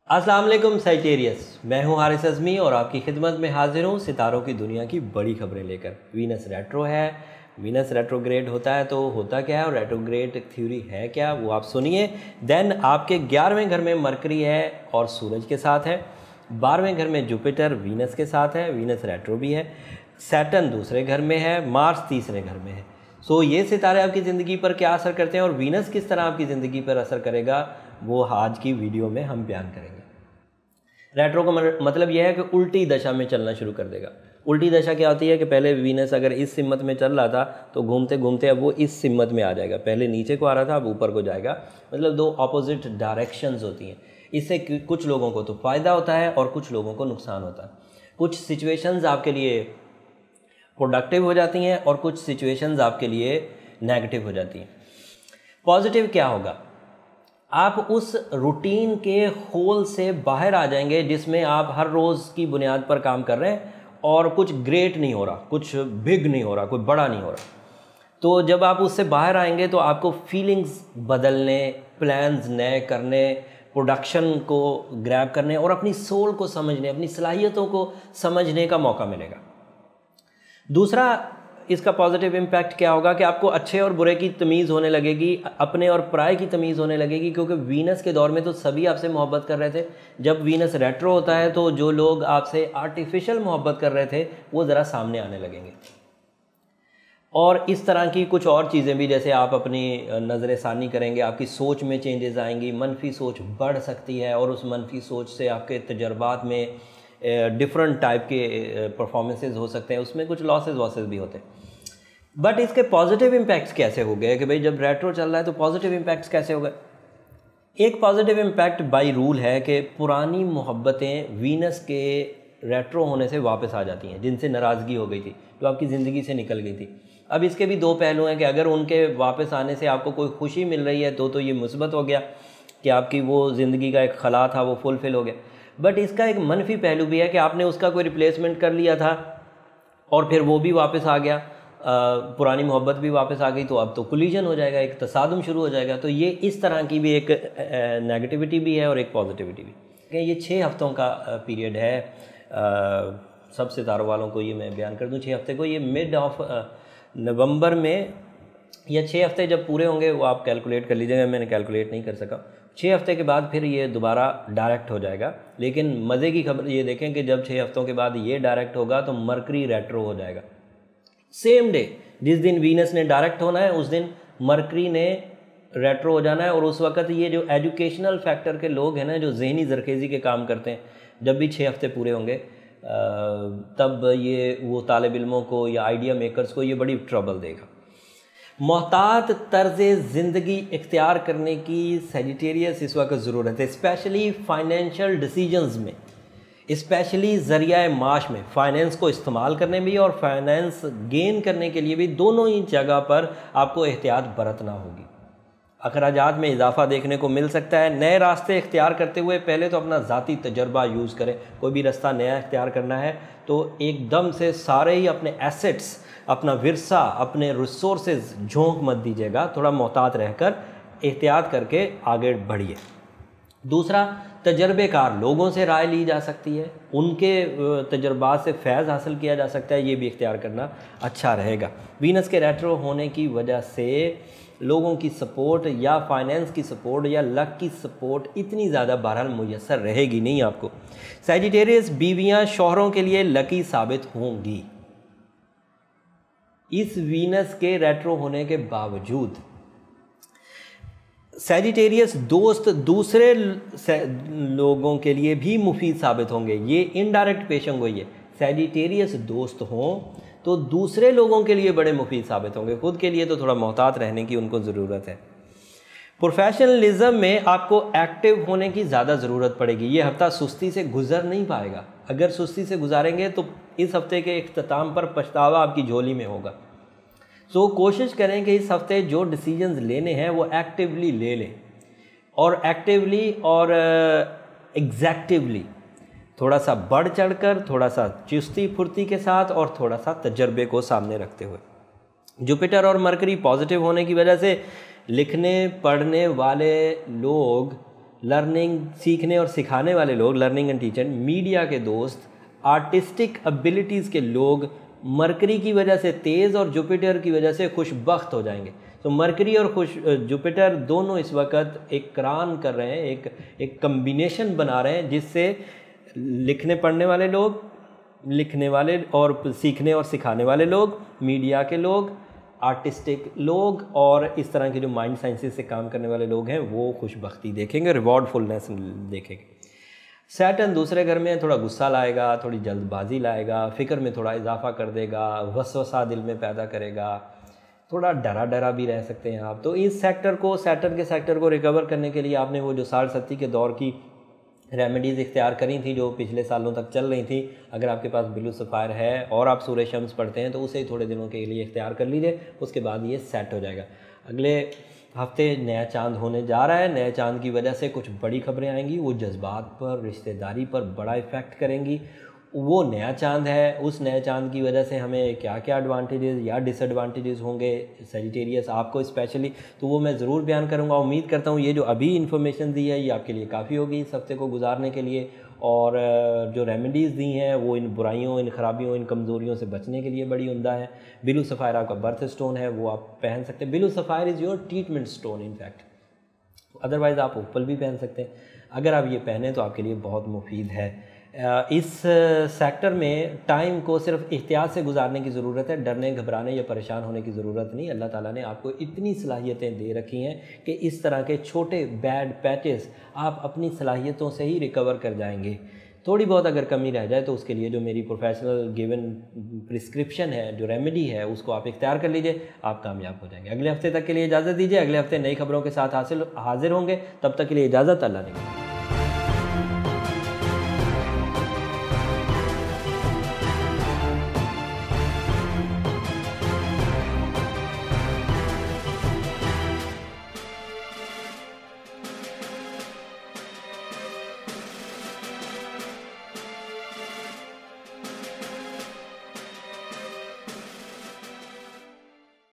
अस्सलाम वालेकुम साइटेरियस, मैं हूं हारिस अज़मी और आपकी खिदमत में हाजिर हूं सितारों की दुनिया की बड़ी खबरें लेकर। वीनस रेट्रो है, वीनस रेट्रोग्रेड होता है तो होता क्या है और रेट्रोग्रेड थ्योरी है क्या, वो आप सुनिए। देन आपके 11वें घर में मरकरी है और सूरज के साथ है। 12वें घर में जुपिटर वीनस के साथ है, वीनस रेट्रो भी है। सैटर्न दूसरे घर में है, मार्स तीसरे घर में है। सो ये सितारे आपकी ज़िंदगी पर क्या असर करते हैं और वीनस किस तरह आपकी ज़िंदगी पर असर करेगा, वो आज की वीडियो में हम बयान करेंगे। रेट्रो का मतलब यह है कि उल्टी दशा में चलना शुरू कर देगा। उल्टी दशा क्या होती है कि पहले वीनस अगर इस सिमत में चल रहा था तो घूमते घूमते अब वो इस सिमत में आ जाएगा। पहले नीचे को आ रहा था, अब ऊपर को जाएगा। मतलब दो ऑपोजिट डायरेक्शंस होती हैं। इससे कुछ लोगों को तो फ़ायदा होता है और कुछ लोगों को नुकसान होता है। कुछ सिचुएशंस आपके लिए प्रोडक्टिव हो जाती हैं और कुछ सिचुएशंस आपके लिए नेगेटिव हो जाती हैं। पॉजिटिव क्या होगा, आप उस रूटीन के होल से बाहर आ जाएंगे जिसमें आप हर रोज़ की बुनियाद पर काम कर रहे हैं और कुछ ग्रेट नहीं हो रहा, कुछ बिग नहीं हो रहा, कोई बड़ा नहीं हो रहा। तो जब आप उससे बाहर आएंगे तो आपको फीलिंग्स बदलने, प्लान्स नए करने, प्रोडक्शन को ग्रैब करने और अपनी सोल को समझने, अपनी सलाहियतों को समझने का मौका मिलेगा। दूसरा इसका पॉजिटिव इम्पैक्ट क्या होगा कि आपको अच्छे और बुरे की तमीज़ होने लगेगी, अपने और पराये की तमीज़ होने लगेगी। क्योंकि वीनस के दौर में तो सभी आपसे मोहब्बत कर रहे थे। जब वीनस रेट्रो होता है तो जो लोग आपसे आर्टिफिशियल मोहब्बत कर रहे थे वो ज़रा सामने आने लगेंगे। और इस तरह की कुछ और चीज़ें भी, जैसे आप अपनी नज़र सानी करेंगे, आपकी सोच में चेंजेस आएंगी, मनफी सोच बढ़ सकती है और उस मनफी सोच से आपके तजर्बात में डिफरेंट टाइप के परफॉर्मेंसेस हो सकते हैं, उसमें कुछ लॉसेस भी होते हैं। बट इसके पॉजिटिव इम्पैक्ट्स कैसे हो गए कि भाई जब रेट्रो चल रहा है तो पॉजिटिव इम्पैक्ट्स कैसे हो गए। एक पॉजिटिव इम्पैक्ट बाय रूल है कि पुरानी मोहब्बतें वीनस के रेट्रो होने से वापस आ जाती हैं, जिनसे नाराज़गी हो गई थी, जो आपकी ज़िंदगी से निकल गई थी। अब इसके भी दो पहलू हैं कि अगर उनके वापस आने से आपको कोई खुशी मिल रही है तो ये मुस्बत हो गया कि आपकी वो ज़िंदगी का एक खला था वो फुलफ़िल हो गया। बट इसका एक मनफी पहलू भी है कि आपने उसका कोई रिप्लेसमेंट कर लिया था और फिर वो भी वापस आ गया, पुरानी मोहब्बत भी वापस आ गई, तो अब तो कोलिजन हो जाएगा, एक तसादुम शुरू हो जाएगा। तो ये इस तरह की भी एक नेगेटिविटी भी है और एक पॉजिटिविटी भी। ये 6 हफ्तों का पीरियड है। सब सितारों वालों को ये मैं बयान कर दूं, 6 हफ्ते को, ये मिड ऑफ नवंबर में, या 6 हफ्ते जब पूरे होंगे वो आप कैलकुलेट कर लीजिएगा, मैंने कैलकुलेट नहीं कर सका। 6 हफ्ते के बाद फिर ये दोबारा डायरेक्ट हो जाएगा। लेकिन मज़े की खबर ये देखें कि जब 6 हफ्तों के बाद ये डायरेक्ट होगा तो मरकरी रेट्रो हो जाएगा। सेम डे जिस दिन वीनस ने डायरेक्ट होना है उस दिन मरकरी ने रेट्रो हो जाना है। और उस वक्त ये जो एजुकेशनल फैक्टर के लोग हैं ना, जो जहनी जरखेज़ी के काम करते हैं, जब भी 6 हफ्ते पूरे होंगे तब ये वो तालिब इल्मों को या आइडिया मेकर्स को ये बड़ी ट्रबल देगा। मोहतात तर्ज ज़िंदगी इख्तियार करने की सैजिटेरियस इस वक्त ज़रूरत है, स्पेशली फाइनेंशियल डिसीजंस में, स्पेशली ज़रिया माश में, फाइनेंस को इस्तेमाल करने में भी और फाइनेंस गेन करने के लिए भी, दोनों ही जगह पर आपको एहतियात बरतना होगी। अखराजात में इजाफा देखने को मिल सकता है। नए रास्ते इख्तियार करते हुए पहले तो अपना ज़ाती तजर्बा यूज़ करें। कोई भी रास्ता नया इख्तियार करना है तो एकदम से सारे ही अपने एसेट्स, अपना विरसा, अपने रिसोर्सेज झोंक मत दीजिएगा। थोड़ा मोहतात रहकर एहतियात करके आगे बढ़िए। दूसरा, तजर्बेकार लोगों से राय ली जा सकती है, उनके तजर्बात से फैज़ हासिल किया जा सकता है, ये भी इख्तियार करना अच्छा रहेगा। वीनस के रेट्रो होने की वजह से लोगों की सपोर्ट या फाइनेंस की सपोर्ट या लक की सपोर्ट इतनी ज़्यादा बहरहाल मुयस्सर रहेगी नहीं आपको। सैजिटेरियस बीवियां शौहरों के लिए लकी साबित होंगी इस वीनस के रेट्रो होने के बावजूद। सैजिटेरियस दोस्त दूसरे लोगों के लिए भी मुफीद साबित होंगे। ये इनडायरेक्ट पेशंग हुई है। सैजिटेरियस दोस्त हों तो दूसरे लोगों के लिए बड़े मुफीद साबित होंगे, खुद के लिए तो थोड़ा मोहतात रहने की उनको ज़रूरत है। प्रोफेशनलिज्म में आपको एक्टिव होने की ज़्यादा ज़रूरत पड़ेगी। ये हफ्ता सुस्ती से गुजर नहीं पाएगा। अगर सुस्ती से गुजारेंगे तो इस हफ्ते के इख्तिताम पर पछतावा आपकी झोली में होगा। सो कोशिश करें कि इस हफ्ते जो डिसीजंस लेने हैं वो एक्टिवली ले लें, और एक्टिवली और एग्जैक्टिवली, थोड़ा सा बढ़ चढ़कर, थोड़ा सा चुस्ती फुर्ती के साथ और थोड़ा सा तजर्बे को सामने रखते हुए। जुपिटर और मरकरी पॉजिटिव होने की वजह से लिखने पढ़ने वाले लोग लर्निंग सीखने और सिखाने वाले लोग, लर्निंग एंड टीचर, मीडिया के दोस्त, आर्टिस्टिक एबिलिटीज़ के लोग मरकरी की वजह से तेज़ और जुपिटर की वजह से खुशबख्त हो जाएंगे। तो मरकरी और जुपिटर दोनों इस वक्त एक क्रान कर रहे हैं, एक कम्बिनेशन बना रहे हैं, जिससे लिखने पढ़ने वाले लोग, लिखने वाले और सीखने और सिखाने वाले लोग, मीडिया के लोग, आर्टिस्टिक लोग और इस तरह के जो माइंड साइंसेस से काम करने वाले लोग हैं वो खुशबख्ती देखेंगे, रिवॉर्डफुलनेस देखेंगे। सैटर्न दूसरे घर में थोड़ा गुस्सा लाएगा, थोड़ी जल्दबाजी लाएगा, फ़िक्र में थोड़ा इजाफा कर देगा, वसवसा दिल में पैदा करेगा, थोड़ा डरा डरा भी रह सकते हैं आप। तो इस सैटर्न के सेक्टर को रिकवर करने के लिए आपने वो जो 60-70 के दौर की रेमेडीज़ इख्तियार करी थी जो पिछले सालों तक चल रही थी, अगर आपके पास ब्लू सफ़ायर है और आप सूरज शम्स पढ़ते हैं तो उसे थोड़े दिनों के लिए इख्तियार कर लीजिए, उसके बाद ये सेट हो जाएगा। अगले हफ्ते नया चांद होने जा रहा है, नए चांद की वजह से कुछ बड़ी खबरें आएंगी, वो जज्बात पर, रिश्तेदारी पर बड़ा इफ़ेक्ट करेंगी। वो नया चांद है, उस नए चांद की वजह से हमें क्या क्या एडवांटेजेस या डिसएडवांटेजेस होंगे सजिटेरियस आपको स्पेशली, तो वो मैं ज़रूर बयान करूँगा। उम्मीद करता हूँ ये जो अभी इन्फॉर्मेशन दी है ये आपके लिए काफ़ी होगी इस हफ्ते को गुजारने के लिए, और जो रेमेडीज़ दी हैं वो इन बुराइयों, इन ख़राबियों, इन कमज़ोरियों से बचने के लिए बड़ी उम्दा है। ब्लू सफ़ायर आपका बर्थ स्टोन है, वो आप पहन सकते हैं। Blue sapphire is your treatment stone in fact, otherwise आप ओपल भी पहन सकते हैं। अगर आप ये पहने तो आपके लिए बहुत मुफीद है। इस सेक्टर में टाइम को सिर्फ एहतियात से गुजारने की ज़रूरत है, डरने, घबराने या परेशान होने की ज़रूरत नहीं। अल्लाह ताला ने आपको इतनी सलाहियतें दे रखी हैं कि इस तरह के छोटे बैड पैचेस आप अपनी सलाहियतों से ही रिकवर कर जाएंगे। थोड़ी बहुत अगर कमी रह जाए तो उसके लिए जो मेरी प्रोफेशनल गिवन प्रिस्क्रिप्शन है, जो रेमेडी है, उसको आप इख्तियार कर लीजिए, आप कामयाब हो जाएंगे। अगले हफ्ते तक के लिए इजाज़त दीजिए, अगले हफ्ते नई खबरों के साथ हाजिर होंगे, तब तक के लिए इजाज़त, अल्लाह ने।